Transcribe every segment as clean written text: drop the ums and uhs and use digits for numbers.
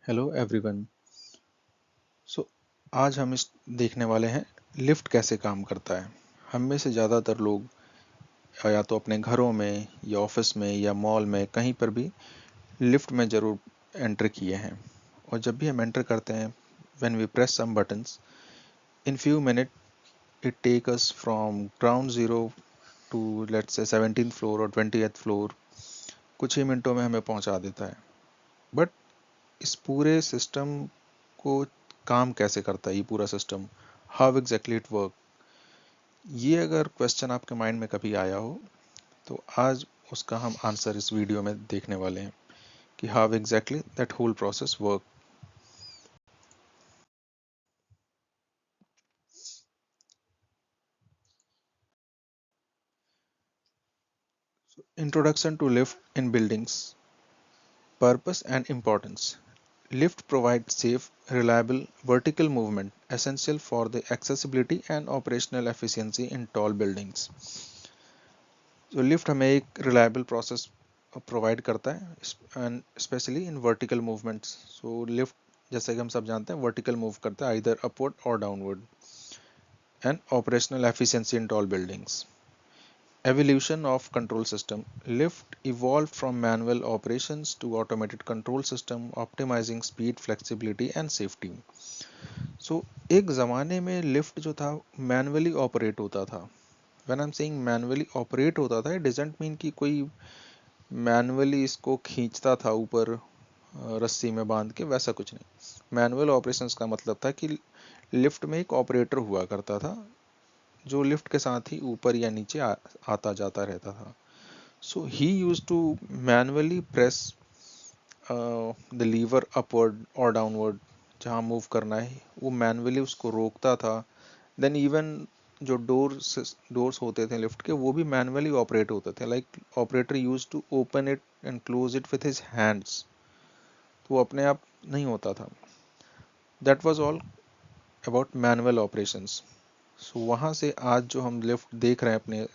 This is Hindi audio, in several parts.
Hello everyone. सो आज हम इस देखने वाले हैं लिफ्ट कैसे काम करता है। हम में से ज़्यादातर लोग या तो अपने घरों में या ऑफिस में या मॉल में कहीं पर भी लिफ्ट में ज़रूर एंटर किए हैं। और जब भी हम एंटर करते हैं, when we press some buttons, in few minute it take us from ground zero to let's say 17th floor और 20th फ्लोर। कुछ ही मिनटों में हमें पहुंचा देता है। बट इस पूरे सिस्टम को काम कैसे करता है ये पूरा system, how exactly it work, ये अगर क्वेश्चन आपके माइंड में कभी आया हो तो आज उसका हम आंसर इस वीडियो में देखने वाले हैं कि how exactly that whole process work. Introduction to lift in buildings, purpose and importance. Lift provides safe, reliable vertical movement essential for the accessibility and operational efficiency in tall buildings. तो लिफ्ट हमें एक रिलायबल प्रोसेस प्रोवाइड करता है and specially in vertical movements. So lift जैसे कि हम सब जानते हैं वर्टिकल मूव करता है आइदर अपवर्ड और downward and operational efficiency in tall buildings. Evolution of control system. Lift evolved from manual operations to automated control system optimizing speed, flexibility and safety. एक ज़माने में लिफ्ट जो था मैनुअली ऑपरेट होता था। When I am saying manually operate होता था, इट डजंट मीन कि कोई मैनुअली इसको खींचता था ऊपर रस्सी में बांध के, वैसा कुछ नहीं। मैनुअल ऑपरेशंस का मतलब था कि लिफ्ट में एक ऑपरेटर हुआ करता था जो लिफ्ट के साथ ही ऊपर या नीचे आता जाता रहता था। So he used to manually press the lever upward और डाउनवर्ड, जहाँ मूव करना है वो मैनुअली उसको रोकता था। देन इवन जो डोर्स होते थे लिफ्ट के वो भी मैनुअली ऑपरेट होते थे, like operator used to open it and close it with his hands, तो वो अपने आप नहीं होता था। That was all about manual operations. So वहाँ से आज जो हम लिफ्ट देख रहे हैं अपने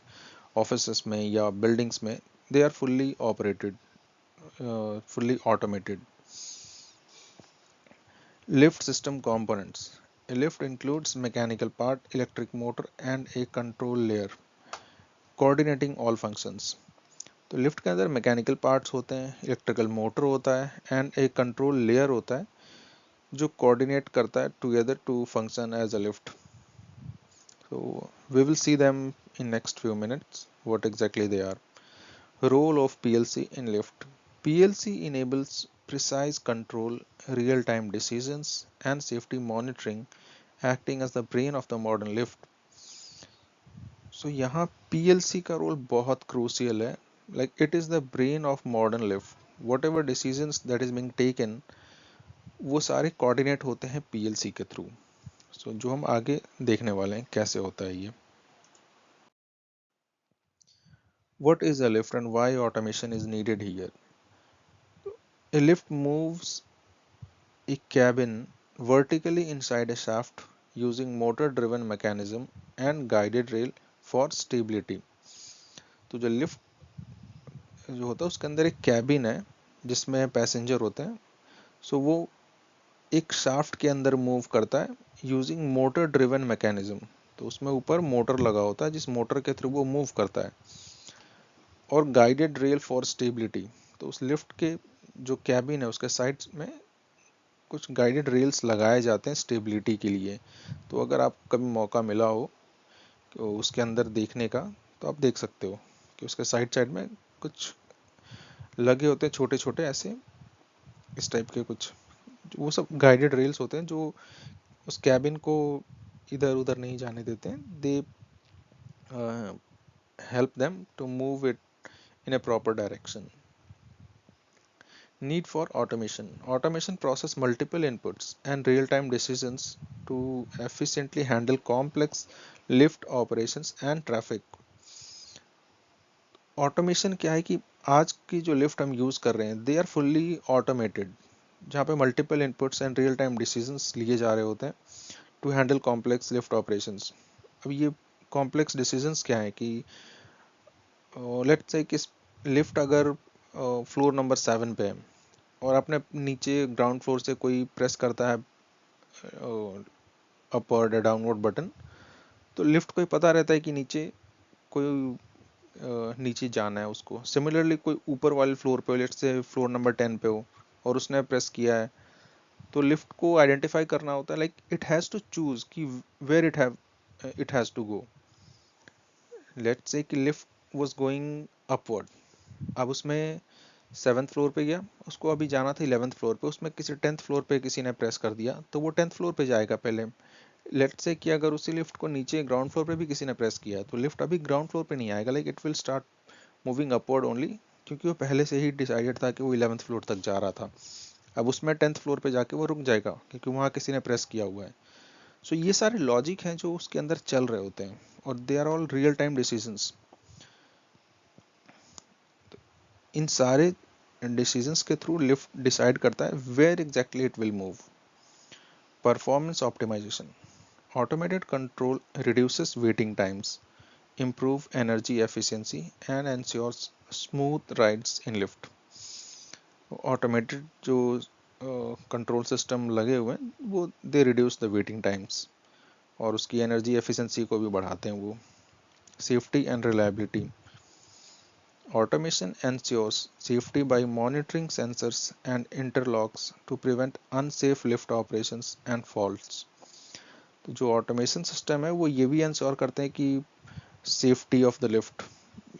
ऑफिस में या बिल्डिंग्स में, they are fully operated, fully automated. Lift system components. A lift includes mechanical part, electric motor and a control layer coordinating all functions. तो लिफ्ट के अंदर मैकेनिकल पार्ट्स होते हैं, इलेक्ट्रिकल मोटर होता है एंड एक कंट्रोल लेयर होता है जो कोऑर्डिनेट करता है together to function as a lift. So we will see them in next few minutes what exactly they are. Role of PLC in lift. PLC enables precise control, real-time decisions and safety monitoring, acting as the brain of the modern lift. So यहाँ PLC का रोल बहुत क्रूशियल है, like it is the brain of modern lift. Whatever decisions that is being taken, वो सारे कोऑर्डिनेट होते हैं PLC के थ्रू. So जो हम आगे देखने वाले हैं कैसे होता है ये. What is a lift and why automation is needed here? A lift moves a cabin vertically inside a shaft using motor driven mechanism and guided rail for stability. तो जो लिफ्ट जो होता है उसके अंदर एक कैबिन है जिसमें पैसेंजर होते हैं. सो वो एक शाफ्ट के अंदर मूव करता है यूजिंग मोटर ड्रिवन मैकेनिज्म. तो उसमें ऊपर मोटर लगा होता है जिस मोटर के थ्रू वो मूव करता है. और गाइडेड रेल फॉर स्टेबिलिटी. तो उस लिफ्ट के जो कैबिन है उसके साइड में कुछ गाइडेड रेल्स लगाए जाते हैं स्टेबिलिटी के लिए. तो अगर आपको कभी मौका मिला हो तो उसके अंदर देखने का, तो आप देख सकते हो कि उसके साइड साइड में कुछ लगे होते हैं छोटे छोटे ऐसे इस टाइप के कुछ, वो सब गाइडेड रेल्स होते हैं जो उस कैबिन को इधर उधर नहीं जाने देते हैं. दे help them to move it in a proper direction. Need for automation. Automation process multiple inputs and real-time decisions to efficiently handle complex lift operations and traffic. Automation क्या है कि आज की जो लिफ्ट हम यूज कर रहे हैं दे आर फुल्ली ऑटोमेटेड, जहाँ पे multiple inputs and real time decisions लिए जा रहे होते हैं to handle complex lift operations. अब ये कॉम्प्लेक्स डिसीजंस क्या है कि लेट्स से कि लिफ्ट अगर फ्लोर नंबर 7 पे है और आपने नीचे ग्राउंड फ्लोर से कोई प्रेस करता है अपवर्ड या डाउनवर्ड बटन, तो लिफ्ट को ही पता रहता है कि नीचे कोई नीचे जाना है उसको। सिमिलरली कोई ऊपर वाले फ्लोर पे, लेट्स से फ्लोर नंबर 10 पे हो और उसने प्रेस किया है, तो लिफ्ट को आइडेंटिफाई करना होता है, like it has to choose कि where it has to go. Let's say कि लिफ्ट वाज गोइंग अपवर्ड, अब उसमें 7th फ्लोर पे गया, उसको अभी जाना था 11th फ्लोर पे, उसमें किसी 10th फ्लोर पे किसी ने प्रेस कर दिया तो वो 10th फ्लोर पे जाएगा पहले। लेट्स से कि अगर उसी लिफ्ट को नीचे ग्राउंड फ्लोर पे भी किसी ने प्रेस किया तो लिफ्ट अभी ग्राउंड फ्लोर पे नहीं आएगा, like it will start moving upward only, क्योंकि वो पहले से ही डिसाइडेड था कि वो 11th फ्लोर तक जा रहा था। अब उसमें 10th फ्लोर पे जाके वो रुक जाएगा क्योंकि वहाँ किसी ने प्रेस किया हुआ है। सो ये सारे लॉजिक हैं जो उसके अंदर चल रहे होते हैं, और they are all real time decisions. इन सारे डिसीजंस के थ्रू लिफ्ट डिसाइड करता है where exactly it will move. Performance optimization, automated control reduces waiting times, improve energy efficiency and ensures smooth rides in lift। Automated जो कंट्रोल सिस्टम लगे हुए हैं वो they reduce the waiting times और उसकी एनर्जी एफिशिएंसी को भी बढ़ाते हैं वो। Safety and reliability, automation ensures safety by monitoring sensors and interlocks to prevent unsafe lift operations and faults। तो जो ऑटोमेशन सिस्टम है वो ये भी इंश्योर करते हैं कि safety of the lift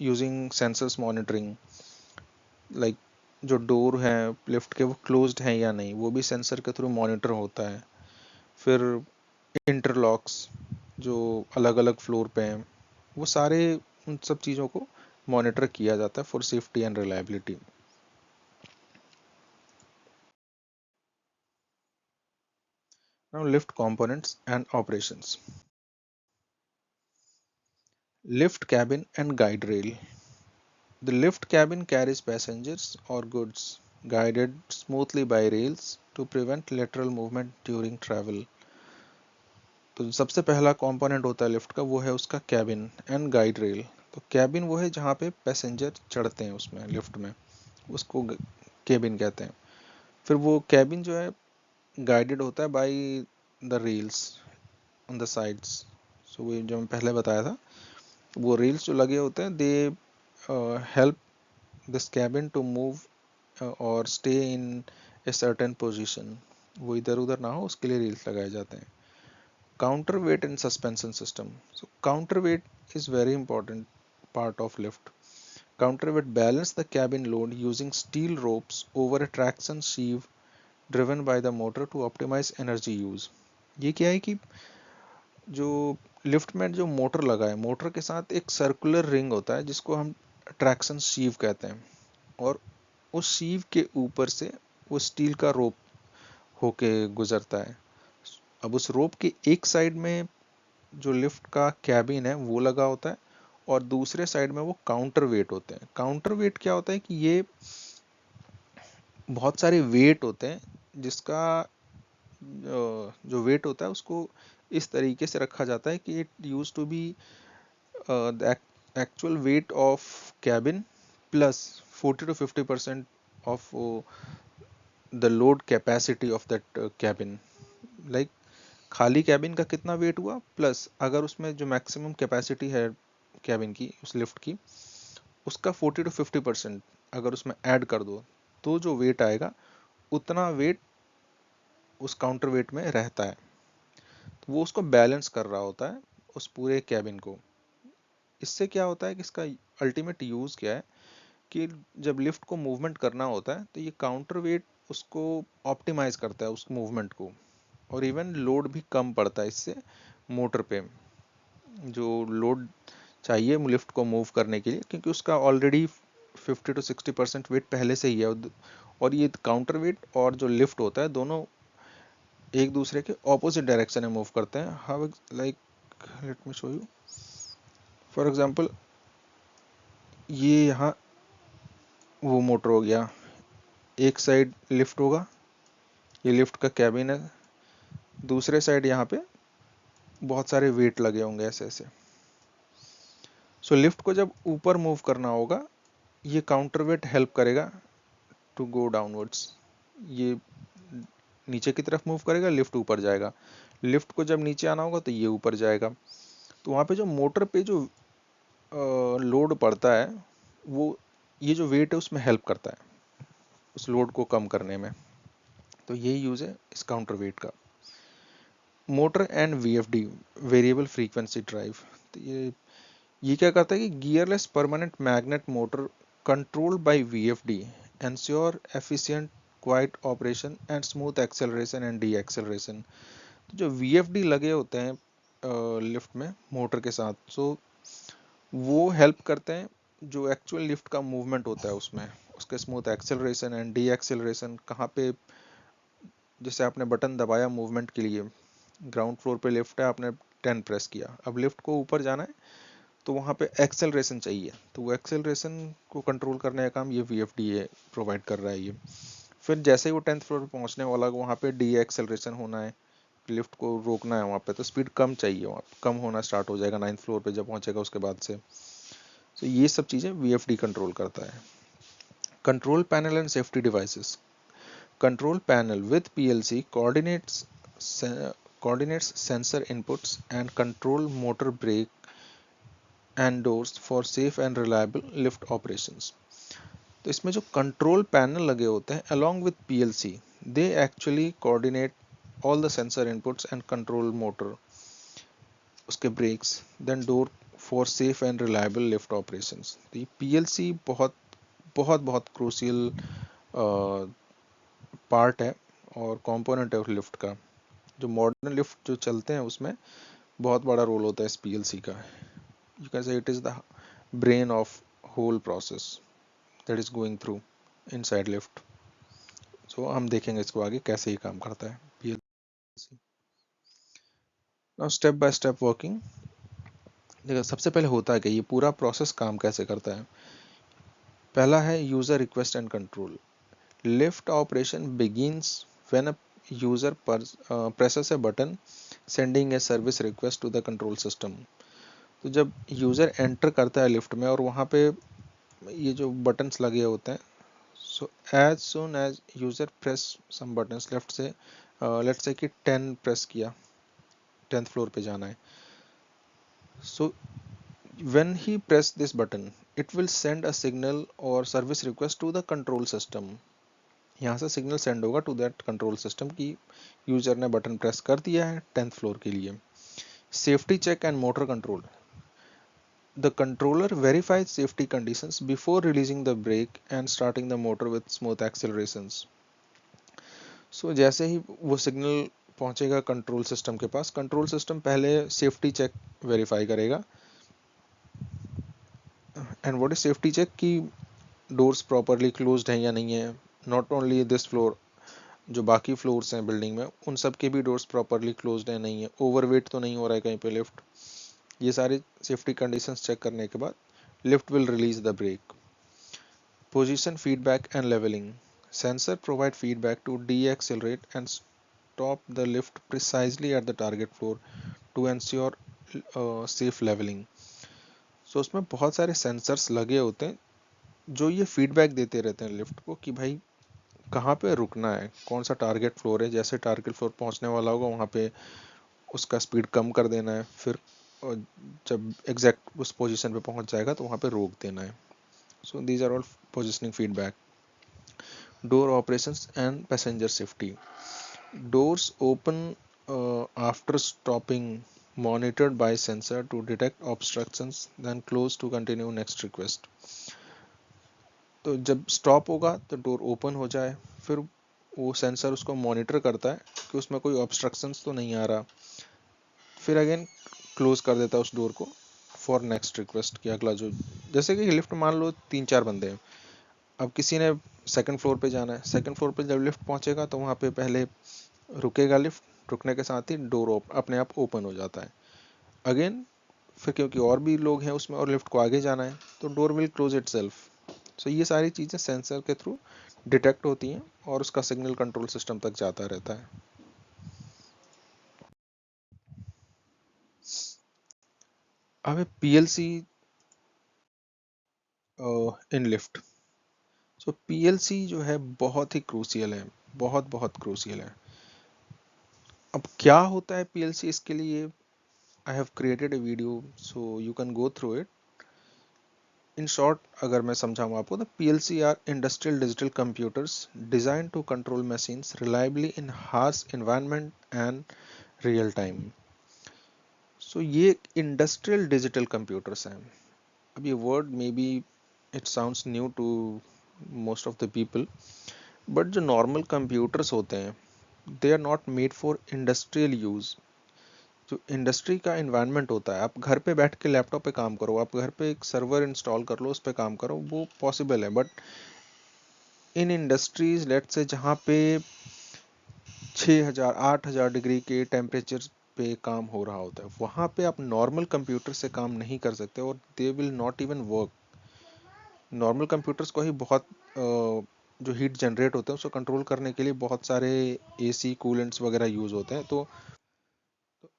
using sensors monitoring, like जो डोर है लिफ्ट के वो क्लोज्ड हैं या नहीं वो भी सेंसर के थ्रू मॉनिटर होता है। फिर इंटरलॉक्स जो अलग अलग फ्लोर पे हैं वो सारे उन सब चीज़ों को मॉनिटर किया जाता है for safety and reliability. Now lift components and operations. Lift cabin and guide rail, the lift cabin carries passengers or goods guided smoothly by rails to prevent lateral movement during travel। तो सबसे पहला कंपोनेंट होता है लिफ्ट का वो है उसका कैबिन एंड गाइड रेल। तो कैबिन वो है जहाँ पे पैसेंजर चढ़ते हैं उसमें लिफ्ट में, उसको कैबिन कहते हैं। फिर वो कैबिन जो है गाइडेड होता है by the rails on the sides. So वो जो मैं पहले बताया था, वो रेल्स जो लगे होते हैं they help this cabin to move और stay in a certain position, वो इधर उधर ना हो उसके लिए रेल्स लगाए जाते हैं। Counterweight and suspension system. So counterweight is very important part of lift. Counterweight balance the cabin load using steel ropes over a traction sheave driven by the motor to optimize energy use। ये क्या है कि जो लिफ्ट में जो मोटर लगा है, मोटर के साथ एक सर्कुलर रिंग होता है जिसको हम ट्रैक्शन शीव कहते हैं, और उस शीव के ऊपर से वो स्टील का रोप होके गुजरता है। अब उस रोप के एक साइड में जो लिफ्ट का कैबिन है वो लगा होता है और दूसरे साइड में वो काउंटर वेट होते हैं। काउंटर वेट क्या होता है कि ये बहुत सारे वेट होते हैं जिसका जो वेट होता है उसको इस तरीके से रखा जाता है कि it use to be the actual weight of cabin plus 40 to 50% of the load capacity of that cabin. Like खाली कैबिन का कितना वेट हुआ प्लस अगर उसमें जो मैक्सिमम कैपेसिटी है कैबिन की उस लिफ्ट की उसका 40 to 50% अगर उसमें ऐड कर दो तो जो वेट आएगा उतना वेट उस काउंटर वेट में रहता है। तो वो उसको बैलेंस कर रहा होता है उस पूरे कैबिन को। इससे क्या होता है कि इसका अल्टीमेट यूज क्या है कि जब लिफ्ट को मूवमेंट करना होता है तो ये काउंटर वेट उसको ऑप्टिमाइज करता है उस मूवमेंट को, और इवन लोड भी कम पड़ता है इससे मोटर पे, जो लोड चाहिए लिफ्ट को मूव करने के लिए, क्योंकि उसका ऑलरेडी 50 to 60% वेट पहले से ही है। और ये काउंटर वेट और जो लिफ्ट होता है दोनों एक दूसरे के ऑपोजिट डायरेक्शन में मूव करते हैं। How like let me show you, for example ये यहाँ वो मोटर हो गया, एक साइड लिफ्ट होगा, ये लिफ्ट का कैबिन है, दूसरे साइड यहाँ पे बहुत सारे वेट लगे होंगे ऐसे ऐसे। सो लिफ्ट को जब ऊपर मूव करना होगा ये काउंटर वेट हेल्प करेगा टू गो डाउनवर्ड्स। ये नीचे की तरफ मूव करेगा, लिफ्ट ऊपर जाएगा। लिफ्ट को जब नीचे आना होगा तो ये ऊपर जाएगा। तो वहाँ पे जो मोटर पे जो लोड पड़ता है, वो ये जो वेट है उसमें हेल्प करता है उस लोड को कम करने में। तो यही यूज है इस काउंटर वेट का। Motor and VFD, variable frequency drive. तो ये क्या करता है कि gearless permanent magnet motor controlled by VFD ensure efficient quite operation and smooth acceleration and D acceleration. तो जो वीएफडी लगे होते हैं लिफ्ट में मोटर के साथ, सो वो हेल्प करते हैं जो एक्चुअल लिफ्ट का मूवमेंट होता है उसमें, उसके smooth acceleration and D acceleration. कहाँ पे जैसे आपने बटन दबाया मूवमेंट के लिए, ग्राउंड फ्लोर पे लिफ्ट है, आपने 10 प्रेस किया, अब लिफ्ट को ऊपर जाना है तो वहाँ पे एक्सेलरेशन चाहिए, तो वो एक्सेलरेशन को कंट्रोल करने का काम ये वीएफडी प्रोवाइड कर रहा है ये। फिर जैसे ही वो 10th फ्लोर पे पहुंचने वाला, वहाँ पे डी एक्सेलरेशन होना है, लिफ्ट को रोकना है वहाँ पे, तो स्पीड कम चाहिए, वहाँ कम होना स्टार्ट हो जाएगा 9th फ्लोर पे जब पहुंचेगा उसके बाद से। तो ये सब चीज़ें वीएफडी कंट्रोल करता है। Control panel and safety devices. Control panel with PLC coordinates sensor inputs and control motor brake and doors for safe and reliable lift operations. तो इसमें जो कंट्रोल पैनल लगे होते हैं along with PLC, they actually coordinate all the sensor inputs and control motor, उसके brakes, then door for safe and reliable lift operations. तो ये PLC बहुत बहुत बहुत क्रूशियल पार्ट है और कंपोनेंट है उस लिफ्ट का। जो मॉडर्न लिफ्ट जो चलते हैं उसमें बहुत बड़ा रोल होता है इस पीएलसी का। You can say it is the brain of whole process that is going through inside lift. So हम देखेंगे इसको आगे कैसे ये काम करता है PLC. Now step by step working. देखो सबसे पहले होता है कि ये पूरा प्रोसेस काम कैसे करता है। पहला है user request and control. Lift operation begins when a user presses a button sending a service request to the control system। तो जब यूज़र एंटर करता है लिफ्ट में और वहाँ पे ये जो बटन्स लगे होते हैं, so as soon as user press some buttons, left से लेट्स से कि 10 प्रेस किया, 10th फ्लोर पे जाना है, so when he press this button it will send a signal और service request to the control system. यहाँ से सिग्नल सेंड होगा टू दैट कंट्रोल सिस्टम की यूजर ने बटन प्रेस कर दिया है 10th फ्लोर के लिए। Safety check and motor control. The controller verifies safety conditions before releasing the brake and starting the motor with smooth accelerations. So जैसे ही वो सिग्नल पहुंचेगा कंट्रोल सिस्टम के पास, कंट्रोल सिस्टम पहले सेफ्टी चेक वेरीफाई करेगा। And what is safety check कि डोर्स प्रॉपरली क्लोज्ड हैं या नहीं है। नॉट ओनली दिस फ्लोर, जो बाकी फ्लोर्स हैं बिल्डिंग में उन सब के भी डोर्स प्रॉपरली क्लोज्ड है नहीं है, ओवरवेट तो नहीं हो रहा है कहीं पे लिफ्ट। ये सारे सेफ्टी कंडीशंस चेक करने के बाद lift will release the brake. Position feedback and leveling. Sensor provide feedback to deaccelerate and stop the lift precisely at the target floor to ensure safe leveling. So उसमें बहुत सारे सेंसर्स लगे होते हैं जो ये फीडबैक देते रहते हैं लिफ्ट को कि भाई कहाँ पे रुकना है, कौन सा टारगेट फ्लोर है। जैसे टारगेट फ्लोर पहुंचने वाला होगा वहाँ पे उसका स्पीड कम कर देना है, फिर जब एग्जैक्ट उस पोजीशन पे पहुंच जाएगा तो वहाँ पे रोक देना है। So these are all positioning feedback. Door operations and passenger safety. Doors open after stopping, monitored by sensor to detect obstructions, then close to continue next request. तो जब स्टॉप होगा तो डोर ओपन हो जाए, फिर वो सेंसर उसको मॉनिटर करता है कि उसमें कोई ऑब्स्ट्रक्शंस तो नहीं आ रहा, फिर अगेन क्लोज कर देता है उस डोर को फॉर नेक्स्ट रिक्वेस्ट कि अगला जो, जैसे कि लिफ्ट मान लो 3-4 बंदे हैं, अब किसी ने सेकंड फ्लोर पे जाना है, सेकंड फ्लोर पे जब लिफ्ट पहुंचेगा तो वहाँ पे पहले रुकेगा लिफ्ट, रुकने के साथ ही डोर अपने आप ओपन हो जाता है। अगेन फिर क्योंकि और भी लोग हैं उसमें और लिफ्ट को आगे जाना है तो door will close itself. So ये सारी चीज़ें सेंसर के थ्रू डिटेक्ट होती हैं और उसका सिग्नल कंट्रोल सिस्टम तक जाता रहता है। अब PLC in lift. So PLC जो है बहुत ही क्रूशियल है। बहुत बहुत क्रूशियल है। अब क्या होता है पीएलसी, इसके लिए I have created a video so you can go through it. In short अगर मैं समझाऊँ आपको, तो PLC are industrial digital computers design to control machines reliably in harsh environment and real time. So ये इंडस्ट्रियल डिजिटल कंप्यूटर्स हैं। अब ये word may be it sounds new to most of the people, but जो नॉर्मल कंप्यूटर्स होते हैं they are not made for industrial use. जो इंडस्ट्री का इन्वायरमेंट होता है, आप घर पे बैठ के लैपटॉप पे काम करो, आप घर पे एक सर्वर इंस्टॉल कर लो, उस पे काम करो, वो पॉसिबल है। बट इन इंडस्ट्रीज लेट से जहाँ पे 6000 8000 डिग्री के टेम्परेचर पे काम हो रहा होता है, वहाँ पे आप नॉर्मल कंप्यूटर से काम नहीं कर सकते, और they will not even work. Normal computers को ही बहुत जो हीट जनरेट होते हैं उसको कंट्रोल करने के लिए बहुत सारे एसी कूलेंट्स वगैरह यूज होते हैं। तो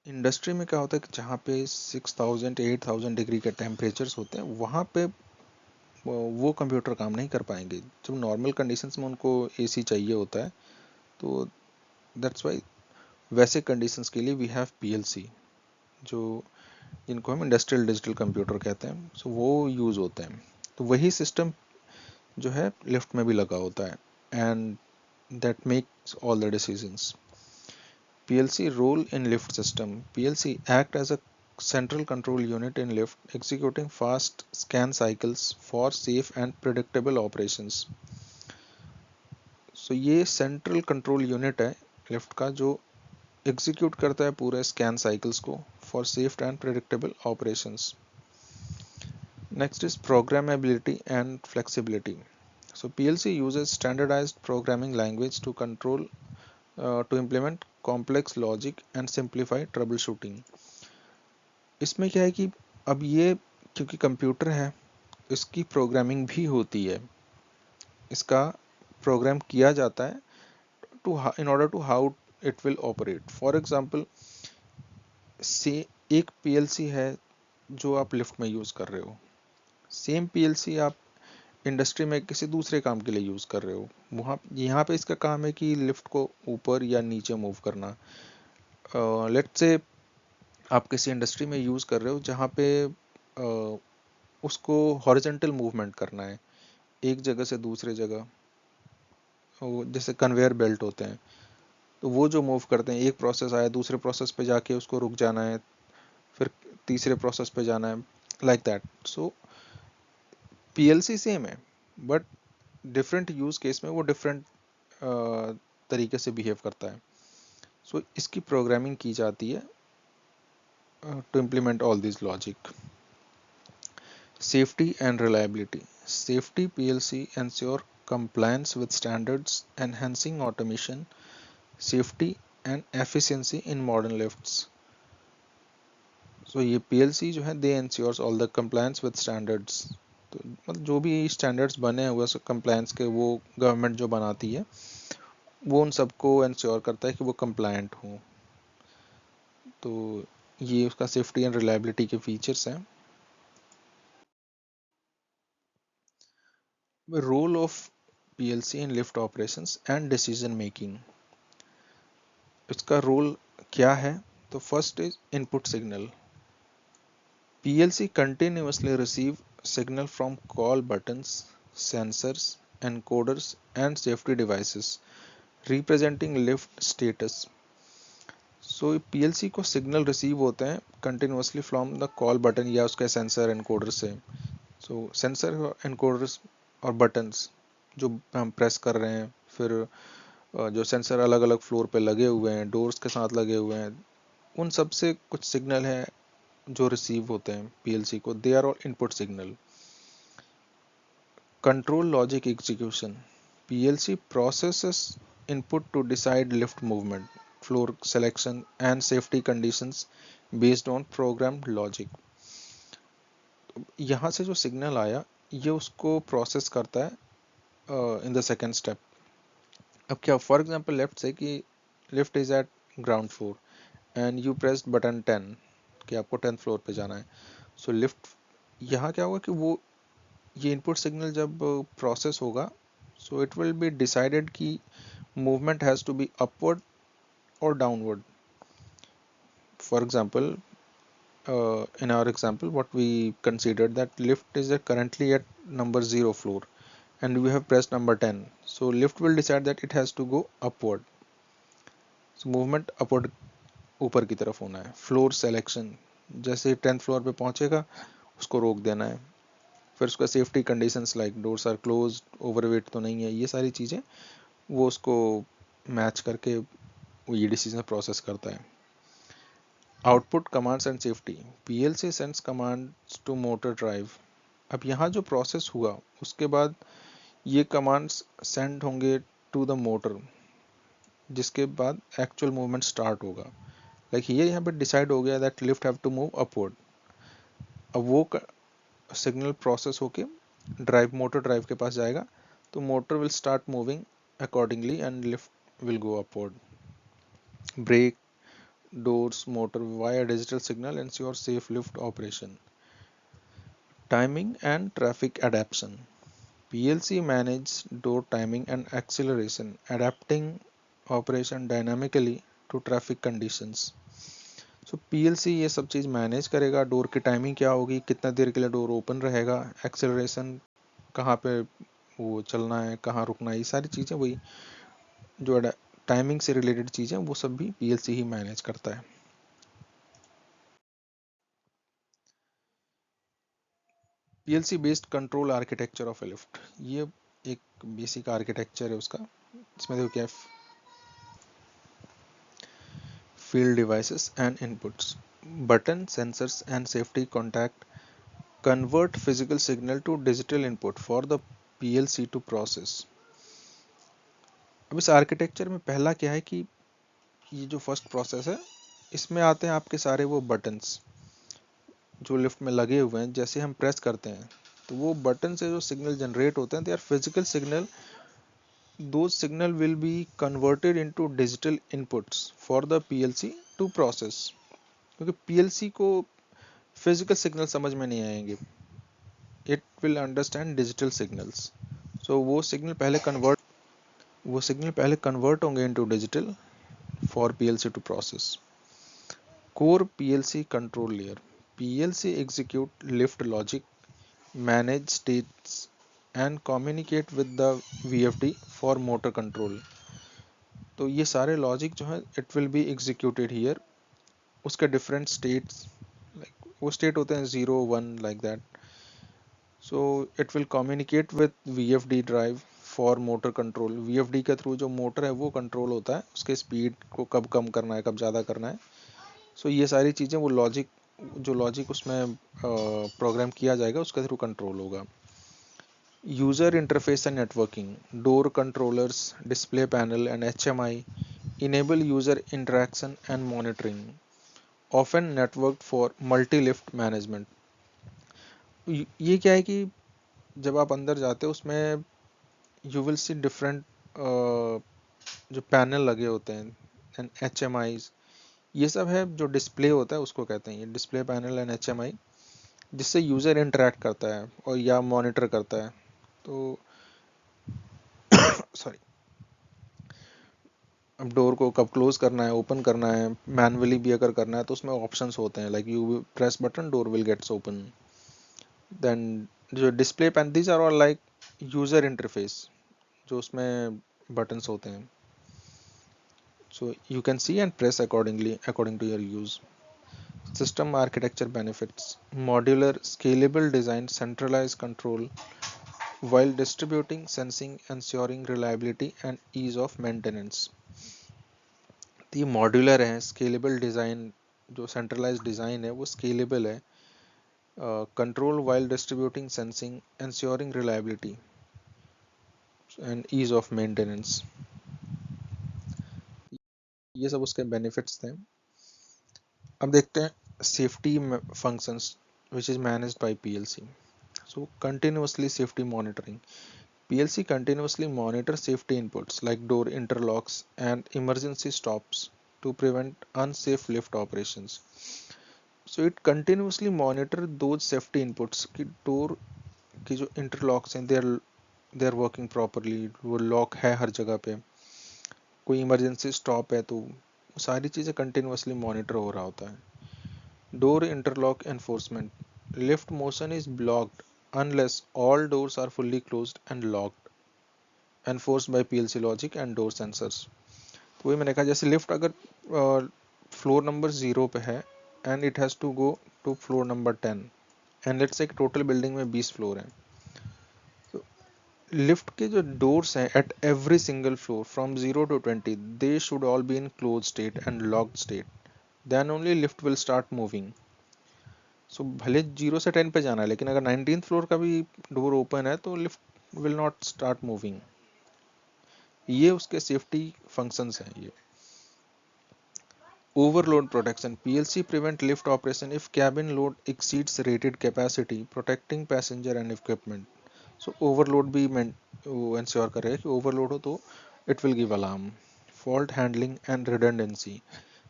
इंडस्ट्री में क्या होता है कि जहाँ पे 6000 8000 डिग्री के टेम्परेचर्स होते हैं, वहाँ पे वो कंप्यूटर काम नहीं कर पाएंगे। जब नॉर्मल कंडीशंस में उनको एसी चाहिए होता है, तो दैट्स वाई वैसे कंडीशंस के लिए वी हैव पीएलसी, जो जिनको हम इंडस्ट्रियल डिजिटल कंप्यूटर कहते हैं, सो वो यूज़ होते हैं। तो वही सिस्टम जो है लिफ्ट में भी लगा होता है, and that makes all the decisions. PLC role in lift system. PLC act as a central control unit in lift, executing fast scan cycles for safe and predictable operations. So ये सेंट्रल कंट्रोल यूनिट है लिफ्ट का, जो एग्जीक्यूट करता है पूरे स्कैन साइकिल्स को for safe and predictable operations. Next is programmability and flexibility. So PLC uses standardized programming language to control to implement complex logic and simplify troubleshooting. इसमें क्या है कि अब ये क्योंकि कंप्यूटर है, इसकी प्रोग्रामिंग भी होती है, इसका प्रोग्राम किया जाता है to in order to how it will operate. For example say एक पीएलसी है जो आप लिफ्ट में यूज़ कर रहे हो, सेम पीएलसी आप इंडस्ट्री में किसी दूसरे काम के लिए यूज़ कर रहे हो। वहाँ यहाँ पे इसका काम है कि लिफ्ट को ऊपर या नीचे मूव करना। लेट्स से आप किसी इंडस्ट्री में यूज़ कर रहे हो जहाँ पे उसको हॉरिजेंटल मूवमेंट करना है एक जगह से दूसरे जगह, जैसे कन्वेयर बेल्ट होते हैं, तो वो जो मूव करते हैं, एक प्रोसेस आया दूसरे प्रोसेस पे जाके उसको रुक जाना है, फिर तीसरे प्रोसेस पे जाना है, like that. So PLC same है, बट डिफरेंट यूज केस में वो डिफरेंट तरीके से बिहेव करता है। सो इसकी प्रोग्रामिंग की जाती है to implement all this logic. Safety and reliability. Safety PLC ensure compliance with standards, enhancing automation, safety and efficiency in modern lifts. So ये PLC जो है they ensures all the compliance with standards. तो मतलब जो भी स्टैंडर्ड्स बने हुए कंप्लायंस के, वो गवर्नमेंट जो बनाती है वो उन सबको इंश्योर करता है कि वो कंप्लायंट हो। तो ये उसका सेफ्टी एंड रिलायबिलिटी के फीचर्स हैं। Role of PLC in lift operations and decision making. इसका रोल क्या है? तो first is input signal. PLC continuously receive signal from call buttons, sensors, encoders and safety devices representing lift status. So PLC को सिग्नल रिसीव होते हैं continuously from the call button या उसके सेंसर एनकोडर से। सो सेंसर एनकोडर्स और बटन्स जो हम प्रेस कर रहे हैं, फिर जो सेंसर अलग अलग फ्लोर पे लगे हुए हैं, डोर्स के साथ लगे हुए हैं, उन सब से कुछ सिग्नल है जो रिसीव होते हैं पीएलसी को, they are all input signal. Control logic execution. PLC processes input to decide lift movement, floor selection and safety conditions based on programmed logic. यहाँ से जो सिग्नल आया ये उसको प्रोसेस करता है इन द सेकेंड स्टेप। अब क्या, फॉर एग्जांपल लेफ्ट से कि lift is eight ground floor and you pressed button 10 कि आपको 10th फ्लोर पे जाना है। सो लिफ्ट, यहाँ क्या होगा कि वो ये इनपुट सिग्नल जब प्रोसेस होगा, so it will be decided कि movement has to be upward or downward. For example, in our example, what we considered that lift is currently at number 0 floor and we have pressed number 10. So lift will decide that it has to go upward. So movement upward, ऊपर की तरफ होना है. फ्लोर सिलेक्शन, जैसे 10th फ्लोर पे पहुंचेगा उसको रोक देना है. फिर उसका safety conditions like doors are close, overweight तो नहीं है, ये सारी चीज़ें वो उसको मैच करके वो ये डिसीजन प्रोसेस करता है. Output commands and safety, PLC sends commands to motor drive. अब यहाँ जो प्रोसेस हुआ उसके बाद ये कमांड्स सेंड होंगे टू द मोटर, जिसके बाद एक्चुअल मूवमेंट स्टार्ट होगा. लाइक ये यहाँ पे डिसाइड हो गया that lift have to move upward. अब वो सिग्नल प्रोसेस होके ड्राइव मोटर ड्राइव के पास जाएगा, तो motor will start moving accordingly and lift will go upward. Break, doors, motor via digital signal ensure safe lift operation. Timing and traffic adaptation. PLC manages door timing and acceleration, adapting operation dynamically to traffic conditions. So PLC ये सब चीज़ मैनेज करेगा, डोर की टाइमिंग क्या होगी, कितना देर के लिए डोर ओपन रहेगा, एक्सेलरेशन कहाँ पे वो चलना है, कहाँ रुकना है, ये सारी चीज़ें वही जो टाइमिंग से रिलेटेड चीज़ें वो सब भी PLC ही मैनेज करता है. PLC based control architecture of A lift, ये एक बेसिक आर्किटेक्चर है उसका. इसमें देखो क्या है, field devices and inputs, button, sensors and safety contact convert physical signal to digital input for the PLC to process. अब इस आर्किटेक्चर में पहला क्या है कि ये जो फर्स्ट प्रोसेस है इसमें आते हैं आपके सारे वो बटन्स जो लिफ्ट में लगे हुए हैं. जैसे हम प्रेस करते हैं तो वो बटन से जो सिग्नल जनरेट होते हैं they are physical signal. Those signal will be converted into digital inputs for the PLC to process. क्योंकि PLC को फिजिकल सिग्नल समझ में नहीं आएंगे, it will understand digital signals. So वो सिग्नल पहले कन्वर्ट होंगे into digital for PLC to process. Core PLC control layer, PLC execute lift logic, manage states and communicate with the VFD for motor control. तो ये सारे लॉजिक जो है it will be executed here. उसके डिफरेंट स्टेट्स, लाइक वो स्टेट होते हैं 0 1 like that. So it will communicate with VFD drive for motor control. VFD के थ्रू जो मोटर है वो कंट्रोल होता है, उसके स्पीड को कब कम करना है कब ज़्यादा करना है. सो ये सारी चीज़ें वो लॉजिक उसमें प्रोग्राम किया जाएगा उसके थ्रू कंट्रोल होगा. User interface and networking, door controllers, display panel and HMI enable user interaction and monitoring, often networked for multi-lift management. ये क्या है कि जब आप अंदर जाते हो उसमें यू विल सी डिफरेंट जो पैनल लगे होते हैं एंड HMIs. ये सब है जो डिस्प्ले होता है उसको कहते हैं ये डिस्प्ले पैनल एंड HMI, जिससे यूज़र इंटरेक्ट करता है और या मॉनिटर करता है. तो सॉरी, अब डोर को कब क्लोज करना है, ओपन करना है, मैनुअली भी अगर करना है तो उसमें ऑप्शंस होते हैं, like you press button door will gets open. Then जो display panel, these are all like user interface जो उसमें बटन्स होते हैं. So you can see and press according to your use. System architecture benefits, modular scalable design, centralize control while distributing sensing, ensuring reliability and ease of maintenance. ये मॉड्यूलर है, स्केलेबल डिज़ाइन, जो सेंट्रलाइज डिज़ाइन है वो स्केलेबल है. Control while distributing sensing, ensuring reliability and ease of maintenance. ये सब उसके बेनिफिट्स थे. अब देखते हैं safety functions which is managed by PLC. So continuously safety monitoring, PLC continuously monitors safety inputs like door interlocks and emergency stops to prevent unsafe lift operations. So it continuously monitor those safety inputs कि door की जो interlocks हैं they are working properly, वो lock है हर जगह पे, कोई इमरजेंसी स्टॉप है तो सारी चीज़ें कंटिन्यूअसली मॉनिटर हो रहा होता है। Door interlock enforcement, lift motion is blocked unless all doors are fully closed and locked, enforced by PLC logic and door sensors। तो वही मैंने कहा, जैसे लिफ्ट अगर फ्लोर नंबर 0 पे है and it has to go to floor number 10 and let's say total building में 20 फ्लोर हैं, तो लिफ्ट के जो डोर्स हैं at every single floor from 0 to 20 they should all be in close state and locked state, then only lift will start moving. So भले 0 से 10 पे जाना है, लेकिन अगर 19th फ्लोर का भी डोर ओपन है तो lift will not start moving. ये उसके सेफ्टी फंक्शंस हैं। ये overload protection, PLC prevent lift operation if cabin load exceeds rated capacity, protecting passenger and equipment। So overload भी ensure करेगा कि overload हो तो it will give alarm। Fault handling and redundancy,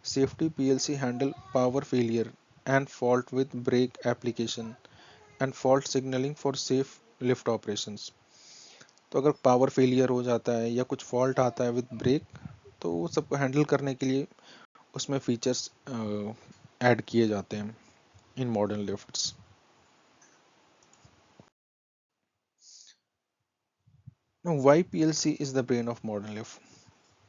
safety PLC handle power failure and fault with brake application and fault signaling for safe lift operations। तो अगर पावर फेलियर हो जाता है या कुछ फॉल्ट आता है विद ब्रेक, तो वो सबको हैंडल करने के लिए उसमें फीचर्स ऐड किए जाते हैं in modern lifts. Now, why PLC is the brain of modern lift?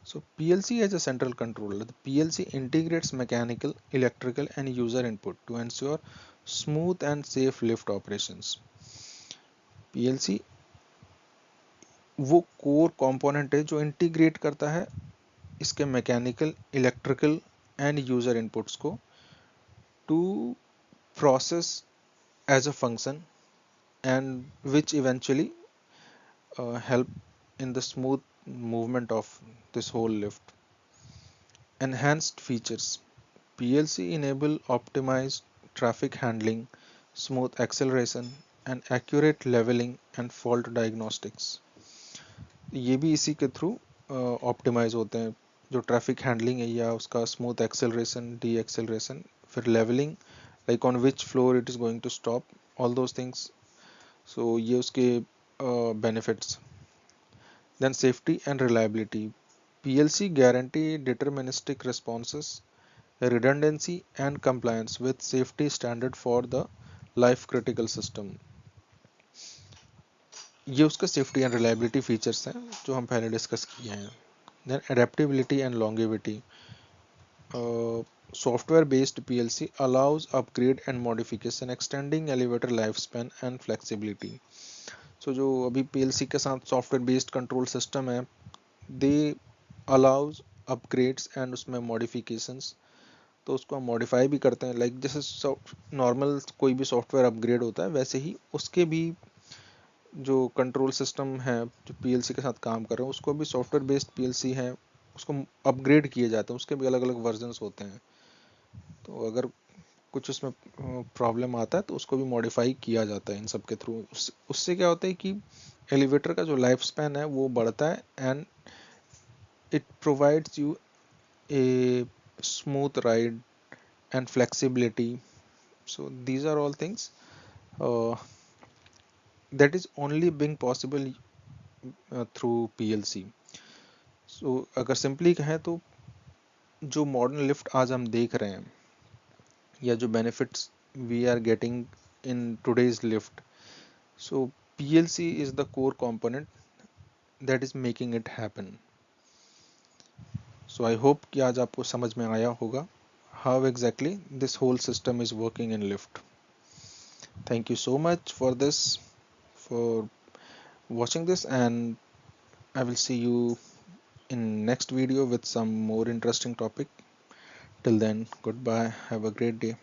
So PLC has a central controller. The PLC integrates mechanical, electrical and user input to ensure smooth and safe lift operations। PLC वो कोर कंपोनेंट है जो इंटीग्रेट करता है इसके mechanical, electrical and user inputs को to process as a function and which eventually help in the smooth movement of this whole lift। Enhanced features, PLC enable optimized traffic handling, smooth acceleration and accurate leveling and fault diagnostics। ये भी इसी के थ्रू ऑप्टिमाइज होते हैं, जो ट्रैफिक हैंडलिंग है या उसका स्मूथ एक्सेलरेशन, डी एक्सेलरेशन, फिर levelling, like on which floor it is going to stop, all those things. So ये उसके benefits. Then safety and reliability, PLC guarantee deterministic responses, redundancy and compliance with safety standard for the life critical system। ये उसका सेफ्टी एंड रिलायबिलिटी फीचर्स हैं जो हम पहले डिस्कस किए हैं। Then adaptability and longevity, software based PLC allows upgrade and modification extending elevator lifespan and flexibility। सो जो अभी PLC के साथ सॉफ्टवेयर बेस्ड कंट्रोल सिस्टम है, दे अलाउज अपग्रेड्स एंड उसमें मॉडिफिकेशंस, तो उसको हम मॉडिफाई भी करते हैं, लाइक जैसे नॉर्मल कोई भी सॉफ्टवेयर अपग्रेड होता है वैसे ही उसके भी जो कंट्रोल सिस्टम है जो PLC के साथ काम कर रहे हैं उसको भी सॉफ्टवेयर बेस्ड PLC है, उसको अपग्रेड किए जाते हैं, उसके भी अलग अलग वर्जन्स होते हैं। तो अगर कुछ उसमें प्रॉब्लम आता है तो उसको भी मॉडिफाई किया जाता है इन सब के थ्रू। उससे क्या होता है कि एलिवेटर का जो लाइफ स्पैन है वो बढ़ता है and it provides U a smooth ride and flexibility। So these are all things uh, that is only being possible through PLC। so अगर सिंपली कहें तो जो मॉडर्न लिफ्ट आज हम देख रहे हैं या जो benefits we are getting in today's lift, so PLC is the core component that is making it happen. So I hope कि आज आपको समझ में आया होगा how exactly this whole system is working in lift। Thank you so much for this, for watching this, and I will see you in next video with some more interesting topic. Till then, goodbye, have a great day.